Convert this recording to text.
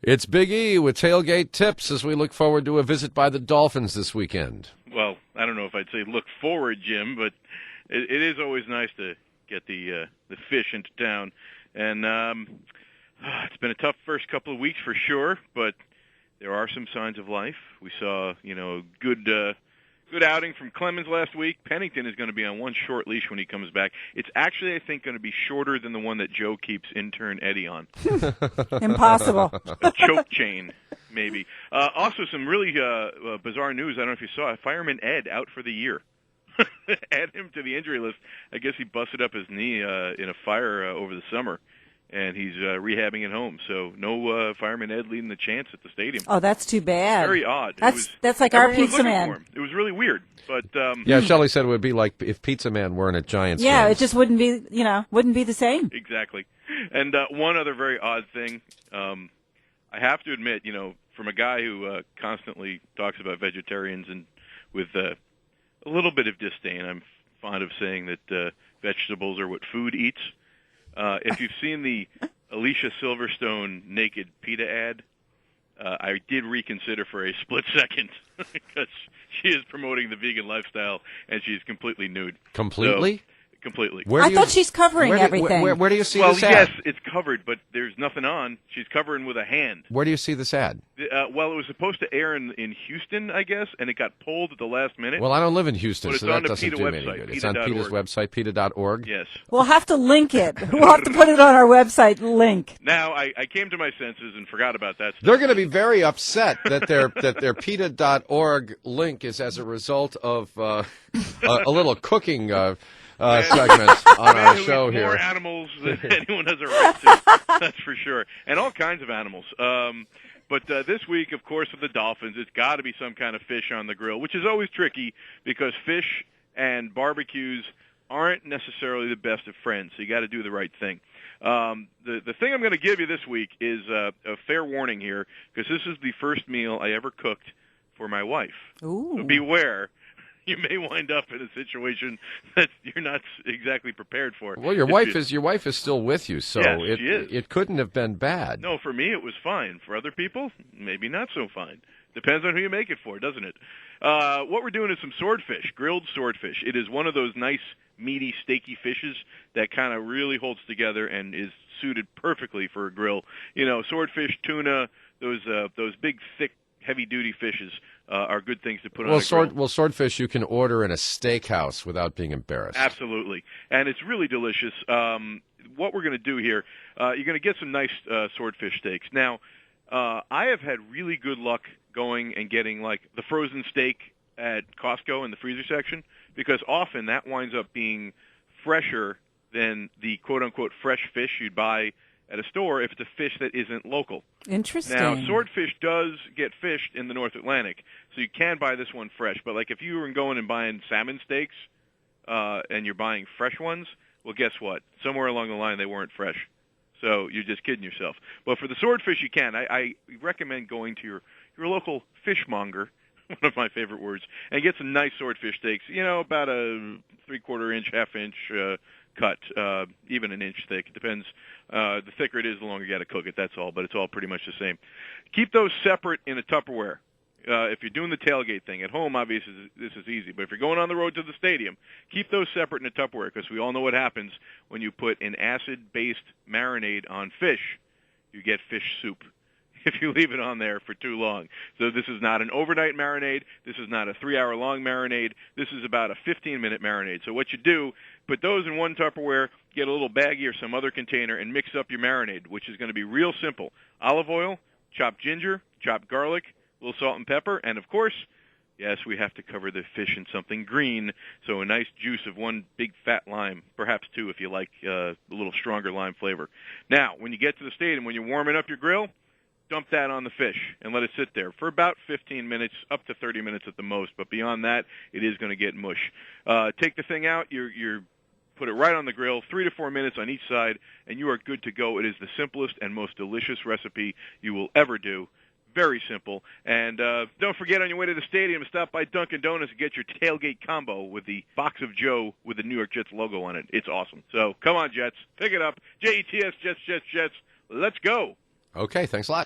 It's Big E with Tailgate Tips as we look forward to a visit by the Dolphins this weekend. Well, I don't know if I'd say look forward, Jim, but it is always nice to get the fish into town. And it's been a tough first couple of weeks for sure, but there are some signs of life. We saw, good outing from Clemens last week. Pennington is going to be on one short leash when he comes back. It's actually, I think, going to be shorter than the one that Joe keeps intern Eddie on. Impossible. A choke chain, maybe. Also, some really bizarre news. I don't know if you saw it. Fireman Ed out for the year. Add him to the injury list. I guess he busted up his knee in a fire over the summer, and he's rehabbing at home. So no Fireman Ed leading the chance at the stadium. Oh, that's too bad. Very odd. That's like our Pizza Man. It was really weird. But yeah, Shelley said it would be like if Pizza Man weren't at Giants. Yeah, games. it just wouldn't be the same. Exactly. And one other very odd thing, I have to admit, from a guy who constantly talks about vegetarians and with a little bit of disdain, I'm fond of saying that vegetables are what food eats. If you've seen the Alicia Silverstone naked PETA ad, I did reconsider for a split second because she is promoting the vegan lifestyle and she's completely nude. Completely? So, completely. I thought she's covering everything. Where do you see this ad? Well, yes, it's covered, but there's nothing on. She's covering with a hand. Where do you see this ad? Well, it was supposed to air in Houston, I guess, and it got pulled at the last minute. Well, I don't live in Houston, but so that on doesn't PETA do me website, any good. It's on PETA's website, PETA.org. Yes. We'll have to link it. We'll have to put it on our website link. Now, I came to my senses and forgot about that stuff. They're going to be very upset that their PETA.org link is as a result of a little cooking segment on our show here. More animals than anyone has a right to, that's for sure. And all kinds of animals. But this week, of course, with the Dolphins, it's got to be some kind of fish on the grill, which is always tricky because fish and barbecues aren't necessarily the best of friends, so you got to do the right thing. The thing I'm going to give you this week is a fair warning here, because this is the first meal I ever cooked for my wife. Ooh. So beware. You may wind up in a situation that you're not exactly prepared for. Well, your wife is still with you, so yes, she is. It couldn't have been bad. No, for me it was fine. For other people, maybe not so fine. Depends on who you make it for, doesn't it? What we're doing is some swordfish, grilled swordfish. It is one of those nice, meaty, steaky fishes that kind of really holds together and is suited perfectly for a grill. Swordfish, tuna, those big, thick, heavy-duty fishes are good things to put on a grill. Well, swordfish you can order in a steakhouse without being embarrassed. Absolutely. And it's really delicious. What we're going to do here, you're going to get some nice swordfish steaks. Now, I have had really good luck going and getting, like, the frozen steak at Costco in the freezer section, because often that winds up being fresher than the quote-unquote fresh fish you'd buy at a store if it's a fish that isn't local. Interesting. Now, swordfish does get fished in the North Atlantic, so you can buy this one fresh. But, like, if you were going and buying salmon steaks and you're buying fresh ones, well, guess what? Somewhere along the line they weren't fresh. So you're just kidding yourself. But for the swordfish, you can. I recommend going to your local fishmonger, one of my favorite words, and get some nice swordfish steaks, about a 3/4 inch, half-inch cut, even an inch thick. It depends. The thicker it is, the longer you got to cook it. That's all, but it's all pretty much the same. Keep those separate in a Tupperware. If you're doing the tailgate thing at home, obviously this is easy. But if you're going on the road to the stadium, keep those separate in a Tupperware, because we all know what happens when you put an acid-based marinade on fish. You get fish soup if you leave it on there for too long. So this is not an overnight marinade. This is not a 3-hour-long marinade. This is about a 15-minute marinade. So what you do, put those in one Tupperware, get a little baggie or some other container, and mix up your marinade, which is going to be real simple. Olive oil, chopped ginger, chopped garlic, a little salt and pepper, and, of course, yes, we have to cover the fish in something green, so a nice juice of one big fat lime, perhaps two if you like a little stronger lime flavor. Now, when you get to the stadium, when you're warming up your grill, dump that on the fish and let it sit there for about 15 minutes, up to 30 minutes at the most. But beyond that, it is going to get mush. Take the thing out. You're put it right on the grill, 3 to 4 minutes on each side, and you are good to go. It is the simplest and most delicious recipe you will ever do. Very simple. And don't forget, on your way to the stadium, stop by Dunkin' Donuts and get your tailgate combo with the Box of Joe with the New York Jets logo on it. It's awesome. So come on, Jets. Pick it up. Jets, Jets, Jets, Jets. Let's go. Okay, thanks a lot.